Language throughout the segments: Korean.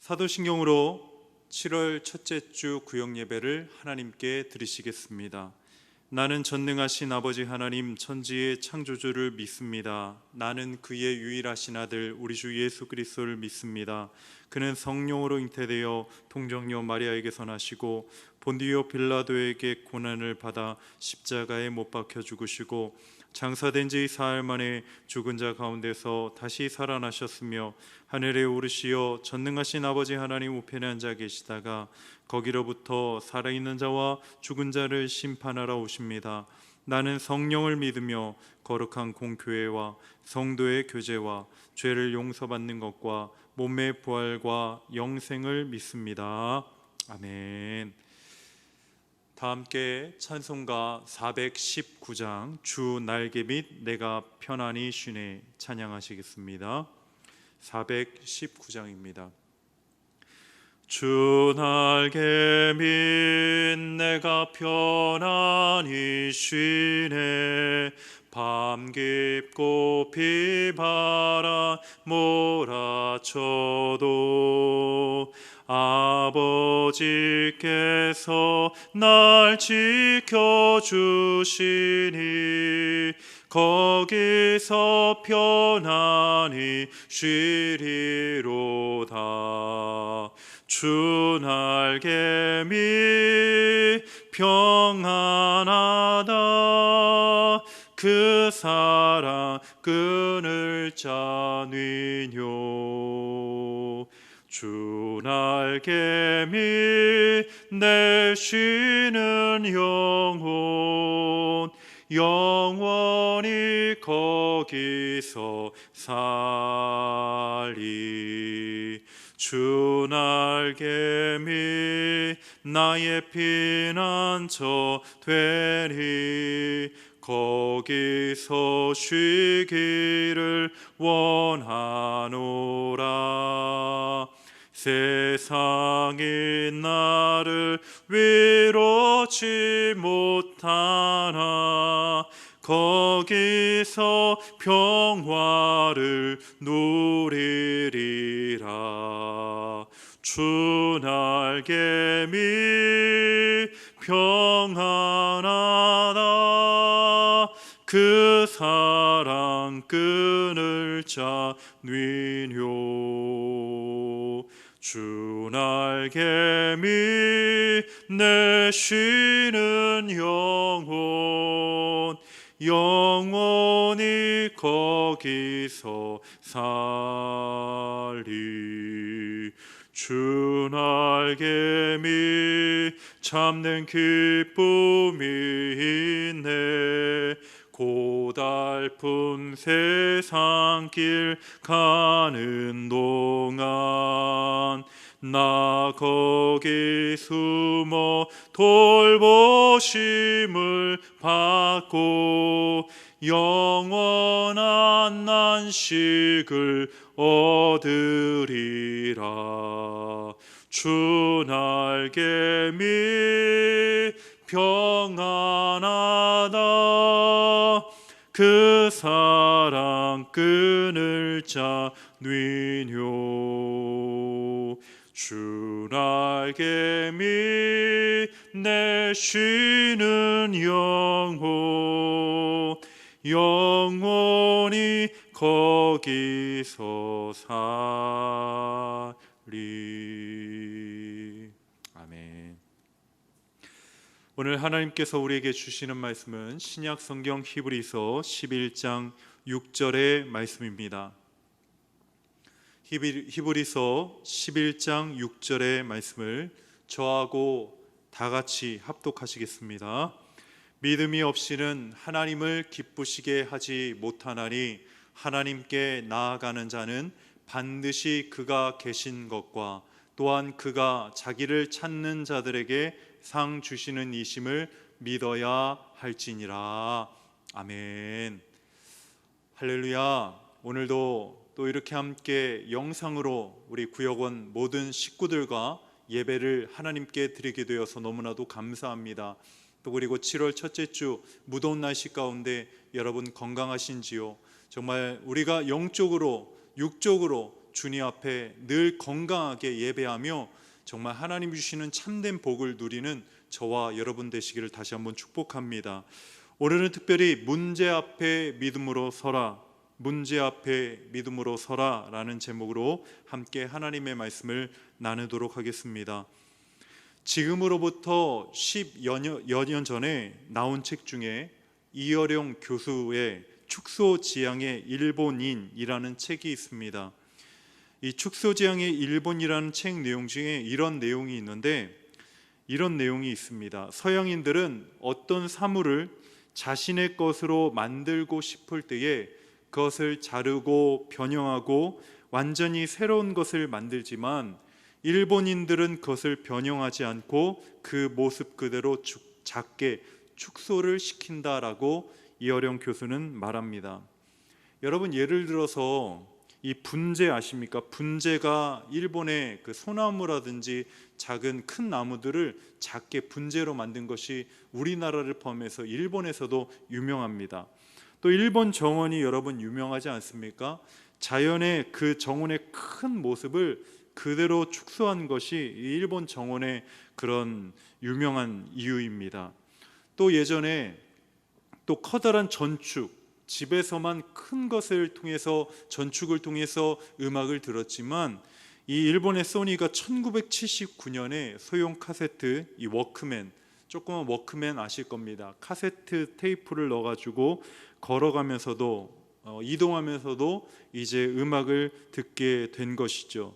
사도신경으로 7월 첫째 주 구역 예배를 하나님께 드리시겠습니다. 나는 전능하신 아버지 하나님 천지의 창조주를 믿습니다. 나는 그의 유일하신 아들 우리 주 예수 그리스도를 믿습니다. 그는 성령으로 잉태되어 동정녀 마리아에게서 나시고 본디오 빌라도에게 고난을 받아 십자가에 못 박혀 죽으시고 장사된 지 사흘 만에 죽은 자 가운데서 다시 살아나셨으며 하늘에 오르시어 전능하신 아버지 하나님 우편에 앉아 계시다가 거기로부터 살아있는 자와 죽은 자를 심판하러 오십니다. 나는 성령을 믿으며 거룩한 공교회와 성도의 교제와 죄를 용서받는 것과 몸의 부활과 영생을 믿습니다. 아멘. 다 함께 찬송가 419장 주 날개 밑 내가 편안히 쉬네 찬양하시겠습니다. 419장입니다. 주 날개 밑 내가 편안히 쉬네 밤 깊고 비바람 몰아쳐도 아버지께서 날 지켜주시니 거기서 편안히 쉬리로다. 주 날개 밑 평안하다. 그 사랑 끊을 자니뇨. 주 날개 밑 내 쉬는 영혼 영원히 거기서 살리. 주 날개 밑 나의 피난처 되리. 거기서 쉬기를 원하노라. 세상이 나를 위로치 못하나 거기서 평화를 누리리라. 주 날개 밑 평안하다. 그 사랑 끊을 자니뇨. 주 날개 밑 내 쉬는 영혼 영원히 거기서 살리. 주 날개 밑 참된 기쁨이 있네. 고달픈 세상길 가는 동안 나 거기 숨어 돌보심을 받고 영원한 안식을 얻으리라. 주 날개 밑 평안하다. 그 사랑 끊을 자니뇨. 주 날개 밑 내 쉬는 영혼 영원히 거기서 살리. 아멘. 오늘 하나님께서 우리에게 주시는 말씀은 신약 성경 히브리서 11장 6절의 말씀입니다. 히브리서 11장 6절의 말씀을 저하고 다 같이 합독하시겠습니다. 믿음이 없이는 하나님을 기쁘시게 하지 못하나니 하나님께 나아가는 자는 반드시 그가 계신 것과 또한 그가 자기를 찾는 자들에게 상 주시는 이심을 믿어야 할지니라. 아멘. 할렐루야. 오늘도 또 이렇게 함께 영상으로 우리 구역원 모든 식구들과 예배를 하나님께 드리게 되어서 너무나도 감사합니다. 또 그리고 7월 첫째 주 무더운 날씨 가운데 여러분 건강하신지요? 정말 우리가 영적으로 육적으로 주님 앞에 늘 건강하게 예배하며 정말 하나님 주시는 참된 복을 누리는 저와 여러분 되시기를 다시 한번 축복합니다. 오늘은 특별히 문제 앞에 믿음으로 서라, 문제 앞에 믿음으로 서라 라는 제목으로 함께 하나님의 말씀을 나누도록 하겠습니다. 지금으로부터 10여 년 전에 나온 책 중에 이어령 교수의 축소지향의 일본인이라는 책이 있습니다. 이 축소지향의 일본이라는 책 내용 중에 이런 내용이 있는데, 이런 내용이 있습니다. 서양인들은 어떤 사물을 자신의 것으로 만들고 싶을 때에 그것을 자르고 변형하고 완전히 새로운 것을 만들지만, 일본인들은 그것을 변형하지 않고 그 모습 그대로 작게 축소를 시킨다라고 이어령 교수는 말합니다. 여러분, 예를 들어서 이 분재 아십니까? 분재가 일본의 그 소나무라든지 작은 큰 나무들을 작게 분재로 만든 것이 우리나라를 포함해서 일본에서도 유명합니다. 또 일본 정원이 여러분 유명하지 않습니까? 자연의 그 정원의 큰 모습을 그대로 축소한 것이 일본 정원의 그런 유명한 이유입니다. 또 예전에 또 커다란 전축, 집에서만 큰 것을 통해서 전축을 통해서 음악을 들었지만, 이 일본의 소니가 1979년에 소형 카세트, 이 워크맨, 조그만 워크맨 아실 겁니다. 카세트 테이프를 넣어가지고 걸어가면서도 이동하면서도 이제 음악을 듣게 된 것이죠.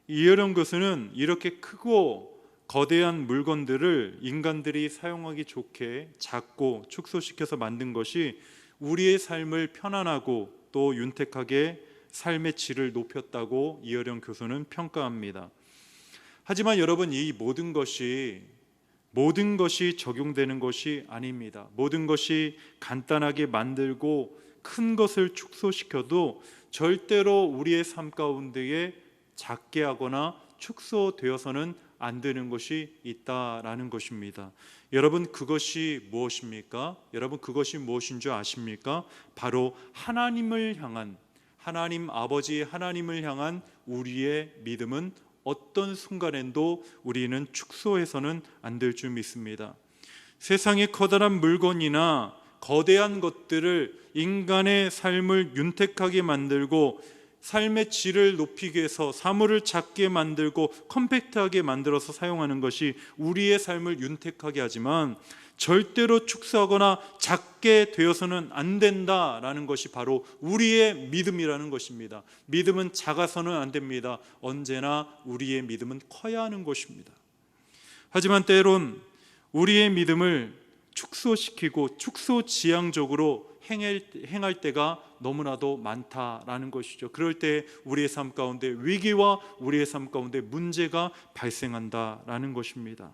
이어령 교수는 이렇게 크고 거대한 물건들을 인간들이 사용하기 좋게 작고 축소시켜서 만든 것이 우리의 삶을 편안하고 또 윤택하게 삶의 질을 높였다고 이어령 교수는 평가합니다. 하지만 여러분, 이 모든 것이 적용되는 것이 아닙니다. 모든 것이 간단하게 만들고 큰 것을 축소시켜도 절대로 우리의 삶 가운데에 작게 하거나 축소되어서는 안 되는 것이 있다라는 것입니다. 여러분, 그것이 무엇입니까? 여러분, 그것이 무엇인 줄 아십니까? 바로 하나님을 향한, 하나님 아버지 하나님을 향한 우리의 믿음은 어떤 순간에도 우리는 축소해서는 안 될 줄 믿습니다. 세상의 커다란 물건이나 거대한 것들을 인간의 삶을 윤택하게 만들고 삶의 질을 높이기 위해서 사물을 작게 만들고 컴팩트하게 만들어서 사용하는 것이 우리의 삶을 윤택하게 하지만, 절대로 축소하거나 작게 되어서는 안 된다라는 것이 바로 우리의 믿음이라는 것입니다. 믿음은 작아서는 안 됩니다. 언제나 우리의 믿음은 커야 하는 것입니다. 하지만 때론 우리의 믿음을 축소시키고 축소지향적으로 행할 때가 너무나도 많다라는 것이죠. 그럴 때 우리의 삶 가운데 위기와 우리의 삶 가운데 문제가 발생한다라는 것입니다.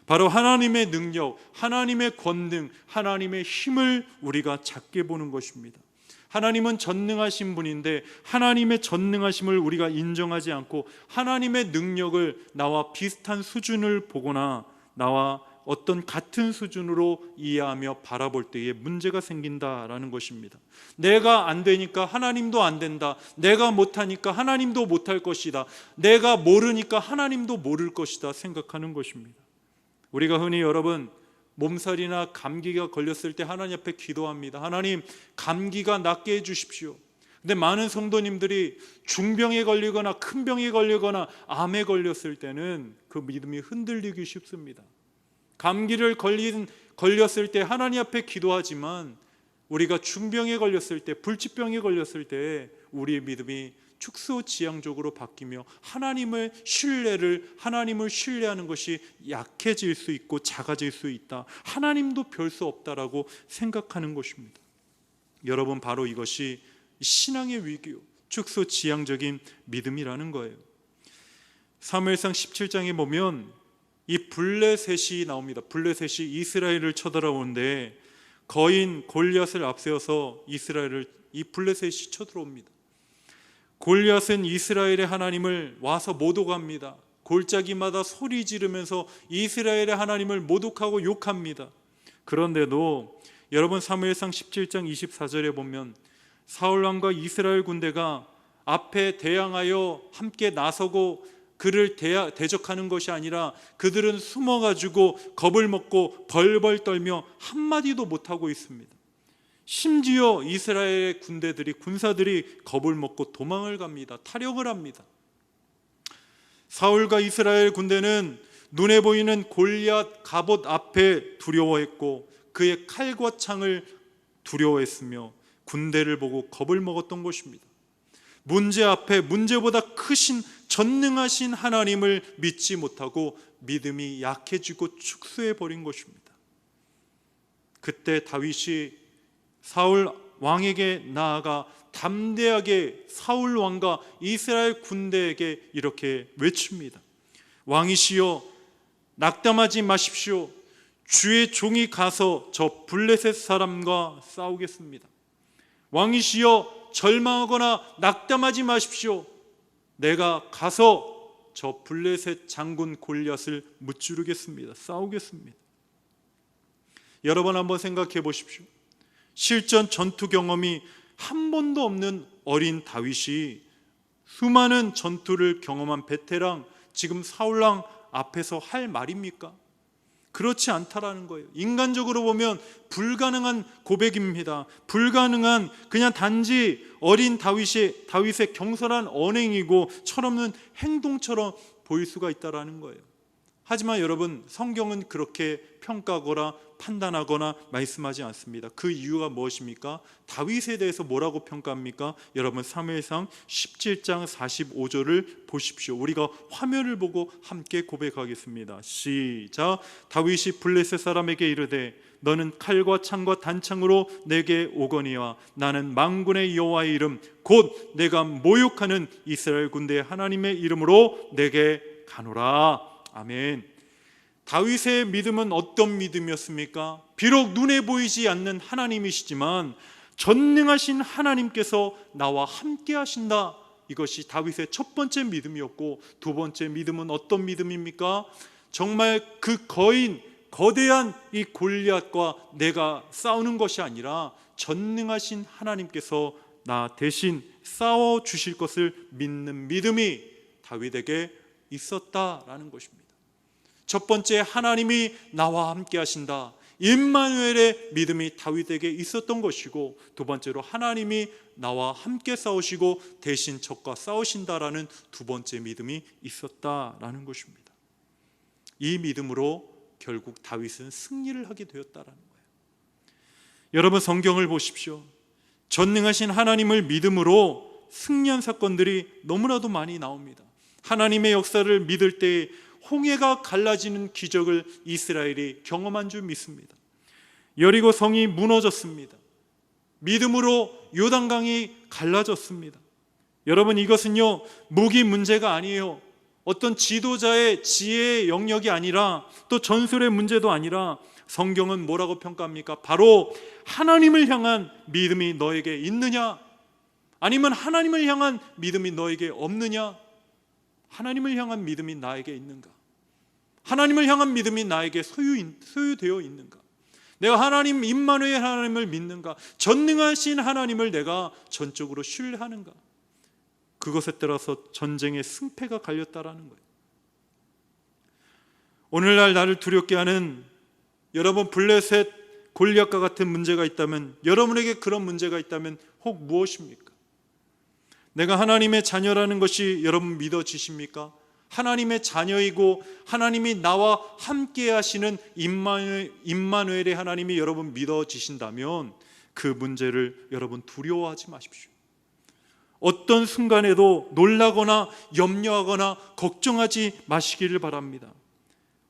바로 하나님의 능력, 하나님의 권능, 하나님의 힘을 우리가 작게 보는 것입니다. 하나님은 전능하신 분인데 하나님의 전능하심을 우리가 인정하지 않고 하나님의 능력을 나와 비슷한 수준을 보거나 나와 어떤 같은 수준으로 이해하며 바라볼 때에 문제가 생긴다라는 것입니다. 내가 안 되니까 하나님도 안 된다. 내가 못하니까 하나님도 못할 것이다. 내가 모르니까 하나님도 모를 것이다 생각하는 것입니다. 우리가 흔히 여러분 몸살이나 감기가 걸렸을 때 하나님 앞에 기도합니다. 하나님, 감기가 낫게 해주십시오. 근데 많은 성도님들이 중병에 걸리거나 큰 병에 걸리거나 암에 걸렸을 때는 그 믿음이 흔들리기 쉽습니다. 감기를 걸렸을 때 하나님 앞에 기도하지만 우리가 중병에 걸렸을 때, 불치병에 걸렸을 때 우리의 믿음이 축소지향적으로 바뀌며 하나님을 신뢰하는 것이 약해질 수 있고 작아질 수 있다. 하나님도 별 수 없다라고 생각하는 것입니다. 여러분, 바로 이것이 신앙의 위기요, 축소지향적인 믿음이라는 거예요. 사무엘상 17장에 보면 이 블레셋이 나옵니다. 블레셋이 이스라엘을 쳐들어오는데 거인 골리앗을 앞세워서 이 블레셋이 쳐들어옵니다. 골리앗은 이스라엘의 하나님을 와서 모독합니다. 골짜기마다 소리 지르면서 이스라엘의 하나님을 모독하고 욕합니다. 그런데도 여러분 사무엘상 17장 24절에 보면 사울왕과 이스라엘 군대가 앞에 대항하여 함께 나서고 그를 대적하는 것이 아니라 그들은 숨어가지고 겁을 먹고 벌벌 떨며 한마디도 못하고 있습니다. 심지어 이스라엘의 군사들이 겁을 먹고 도망을 갑니다. 타력을 합니다. 사울과 이스라엘 군대는 눈에 보이는 골리앗 갑옷 앞에 두려워했고 그의 칼과 창을 두려워했으며 군대를 보고 겁을 먹었던 것입니다. 문제 앞에 문제보다 크신 전능하신 하나님을 믿지 못하고 믿음이 약해지고 축소해 버린 것입니다. 그때 다윗이 사울 왕에게 나아가 담대하게 사울 왕과 이스라엘 군대에게 이렇게 외칩니다. 왕이시여, 낙담하지 마십시오. 주의 종이 가서 저 블레셋 사람과 싸우겠습니다. 왕이시여, 절망하거나 낙담하지 마십시오. 내가 가서 저 블레셋 장군 골리앗을 무찌르겠습니다. 싸우겠습니다. 여러분 한번 생각해 보십시오. 실전 전투 경험이 한 번도 없는 어린 다윗이 수많은 전투를 경험한 베테랑 지금 사울왕 앞에서 할 말입니까? 그렇지 않다라는 거예요. 인간적으로 보면 불가능한 고백입니다. 불가능한, 그냥 단지 어린 다윗의 경솔한 언행이고 철없는 행동처럼 보일 수가 있다라는 거예요. 하지만 여러분, 성경은 그렇게 평가하거나 판단하거나 말씀하지 않습니다. 그 이유가 무엇입니까? 다윗에 대해서 뭐라고 평가합니까? 여러분, 사무엘상 17장 45절을 보십시오. 우리가 화면을 보고 함께 고백하겠습니다. 시작. 다윗이 블레셋 사람에게 이르되 너는 칼과 창과 단창으로 내게 오거니와 나는 만군의 여호와의 이름 곧 내가 모욕하는 이스라엘 군대의 하나님의 이름으로 내게 가노라. 아멘. 다윗의 믿음은 어떤 믿음이었습니까? 비록 눈에 보이지 않는 하나님이시지만 전능하신 하나님께서 나와 함께 하신다. 이것이 다윗의 첫 번째 믿음이었고, 두 번째 믿음은 어떤 믿음입니까? 정말 그 거대한 이 골리앗과 내가 싸우는 것이 아니라 전능하신 하나님께서 나 대신 싸워 주실 것을 믿는 믿음이 다윗에게 있었다라는 것입니다. 첫 번째, 하나님이 나와 함께 하신다. 임마누엘의 믿음이 다윗에게 있었던 것이고, 두 번째로 하나님이 나와 함께 싸우시고 대신 적과 싸우신다라는 두 번째 믿음이 있었다라는 것입니다. 이 믿음으로 결국 다윗은 승리를 하게 되었다라는 거예요. 여러분, 성경을 보십시오. 전능하신 하나님을 믿음으로 승리한 사건들이 너무나도 많이 나옵니다. 하나님의 역사를 믿을 때 홍해가 갈라지는 기적을 이스라엘이 경험한 줄 믿습니다. 여리고 성이 무너졌습니다. 믿음으로 요단강이 갈라졌습니다. 여러분, 이것은요 무기 문제가 아니에요. 어떤 지도자의 지혜의 영역이 아니라, 또 전술의 문제도 아니라, 성경은 뭐라고 평가합니까? 바로 하나님을 향한 믿음이 너에게 있느냐, 아니면 하나님을 향한 믿음이 너에게 없느냐. 하나님을 향한 믿음이 나에게 있는가? 하나님을 향한 믿음이 나에게 소유되어 있는가? 내가 하나님, 임마누엘 하나님을 믿는가? 전능하신 하나님을 내가 전적으로 신뢰하는가? 그것에 따라서 전쟁의 승패가 갈렸다라는 거예요. 오늘날 나를 두렵게 하는, 여러분, 블레셋 골리앗과 같은 문제가 있다면, 여러분에게 그런 문제가 있다면 혹 무엇입니까? 내가 하나님의 자녀라는 것이 여러분 믿어지십니까? 하나님의 자녀이고 하나님이 나와 함께 하시는 임마누엘의 하나님이 여러분 믿어지신다면 그 문제를 여러분 두려워하지 마십시오. 어떤 순간에도 놀라거나 염려하거나 걱정하지 마시기를 바랍니다.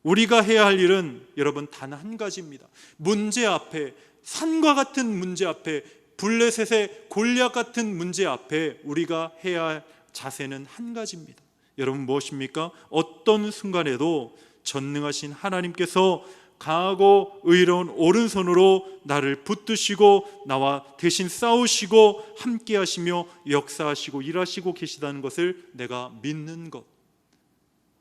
우리가 해야 할 일은 여러분 단 한 가지입니다. 문제 앞에, 산과 같은 문제 앞에, 블레셋의 골리앗 같은 문제 앞에 우리가 해야 할 자세는 한 가지입니다. 여러분, 무엇입니까? 어떤 순간에도 전능하신 하나님께서 강하고 의로운 오른손으로 나를 붙드시고 나와 대신 싸우시고 함께 하시며 역사하시고 일하시고 계시다는 것을 내가 믿는 것.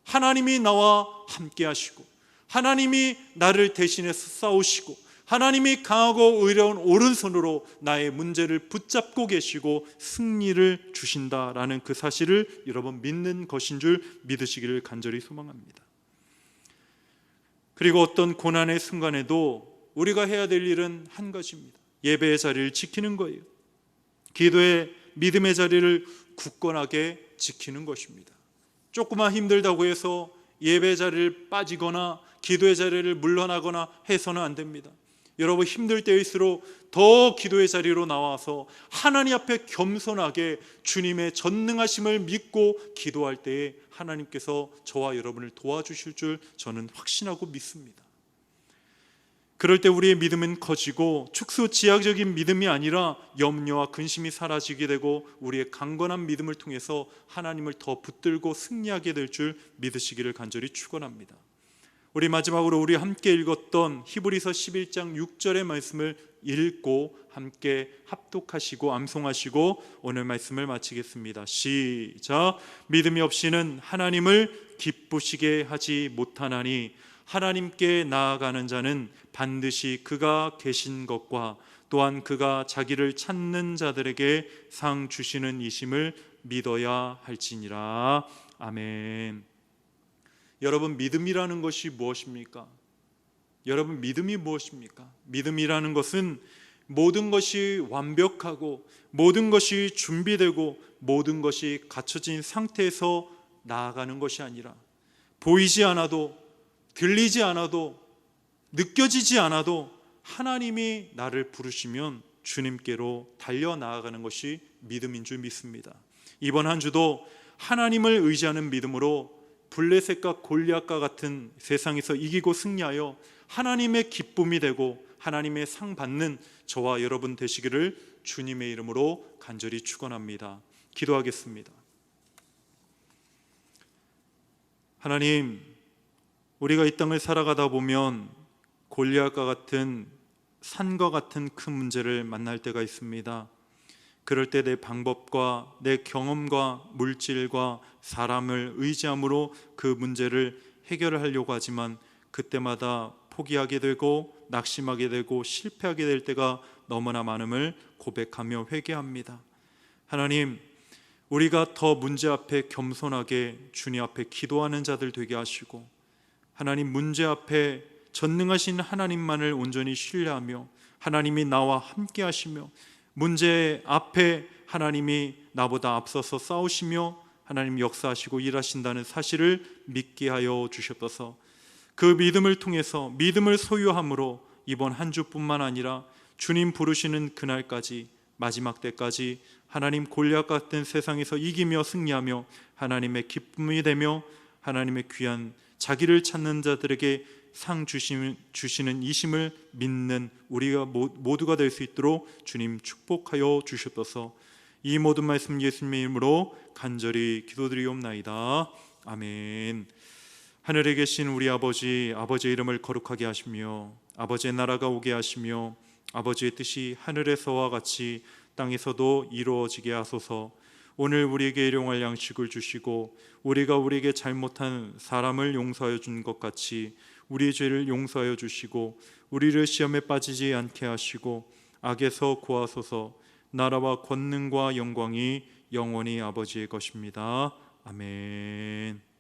하나님이 나와 함께 하시고 하나님이 나를 대신해서 싸우시고 하나님이 강하고 의로운 오른손으로 나의 문제를 붙잡고 계시고 승리를 주신다라는 그 사실을 여러분 믿는 것인 줄 믿으시기를 간절히 소망합니다. 그리고 어떤 고난의 순간에도 우리가 해야 될 일은 한 가지입니다. 예배의 자리를 지키는 거예요. 기도의 믿음의 자리를 굳건하게 지키는 것입니다. 조금만 힘들다고 해서 예배 자리를 빠지거나 기도의 자리를 물러나거나 해서는 안 됩니다. 여러분 힘들 때일수록 더 기도의 자리로 나와서 하나님 앞에 겸손하게 주님의 전능하심을 믿고 기도할 때에 하나님께서 저와 여러분을 도와주실 줄 저는 확신하고 믿습니다. 그럴 때 우리의 믿음은 커지고 축소지향적인 믿음이 아니라 염려와 근심이 사라지게 되고 우리의 강건한 믿음을 통해서 하나님을 더 붙들고 승리하게 될 줄 믿으시기를 간절히 축원합니다. 우리 마지막으로 우리 함께 읽었던 히브리서 11장 6절의 말씀을 읽고 함께 합독하시고 암송하시고 오늘 말씀을 마치겠습니다. 시작. 믿음이 없이는 하나님을 기쁘시게 하지 못하나니 하나님께 나아가는 자는 반드시 그가 계신 것과 또한 그가 자기를 찾는 자들에게 상 주시는 이심을 믿어야 할지니라. 아멘. 여러분 믿음이라는 것이 무엇입니까? 여러분 믿음이 무엇입니까? 믿음이라는 것은 모든 것이 완벽하고 모든 것이 준비되고 모든 것이 갖춰진 상태에서 나아가는 것이 아니라 보이지 않아도 들리지 않아도 느껴지지 않아도 하나님이 나를 부르시면 주님께로 달려나아가는 것이 믿음인 줄 믿습니다. 이번 한 주도 하나님을 의지하는 믿음으로 블레셋과 골리앗과 같은 세상에서 이기고 승리하여 하나님의 기쁨이 되고 하나님의 상 받는 저와 여러분 되시기를 주님의 이름으로 간절히 축원합니다. 기도하겠습니다. 하나님, 우리가 이 땅을 살아가다 보면 골리앗과 같은 산과 같은 큰 문제를 만날 때가 있습니다. 그럴 때 내 방법과 내 경험과 물질과 사람을 의지함으로 그 문제를 해결하려고 하지만 그때마다 포기하게 되고 낙심하게 되고 실패하게 될 때가 너무나 많음을 고백하며 회개합니다. 하나님, 우리가 더 문제 앞에 겸손하게 주님 앞에 기도하는 자들 되게 하시고 하나님 문제 앞에 전능하신 하나님만을 온전히 신뢰하며 하나님이 나와 함께 하시며 문제 앞에 하나님이 나보다 앞서서 싸우시며 하나님 역사하시고 일하신다는 사실을 믿게 하여 주셨어서 그 믿음을 통해서 믿음을 소유함으로 이번 한 주뿐만 아니라 주님 부르시는 그날까지 마지막 때까지 하나님 골리앗 같은 세상에서 이기며 승리하며 하나님의 기쁨이 되며 하나님의 귀한 자기를 찾는 자들에게 상 주시는 이심을 믿는 우리가 모두가 될 수 있도록 주님 축복하여 주셨어서 이 모든 말씀 예수님의 이름으로 간절히 기도드리옵나이다. 아멘. 하늘에 계신 우리 아버지의 이름을 거룩하게 하시며 아버지의 나라가 오게 하시며 아버지의 뜻이 하늘에서와 같이 땅에서도 이루어지게 하소서. 오늘 우리에게 일용할 양식을 주시고 우리가 우리에게 잘못한 사람을 용서하여 준 것 같이 우리의 죄를 용서하여 주시고 우리를 시험에 빠지지 않게 하시고 악에서 구하소서. 나라와 권능과 영광이 영원히 아버지의 것입니다. 아멘.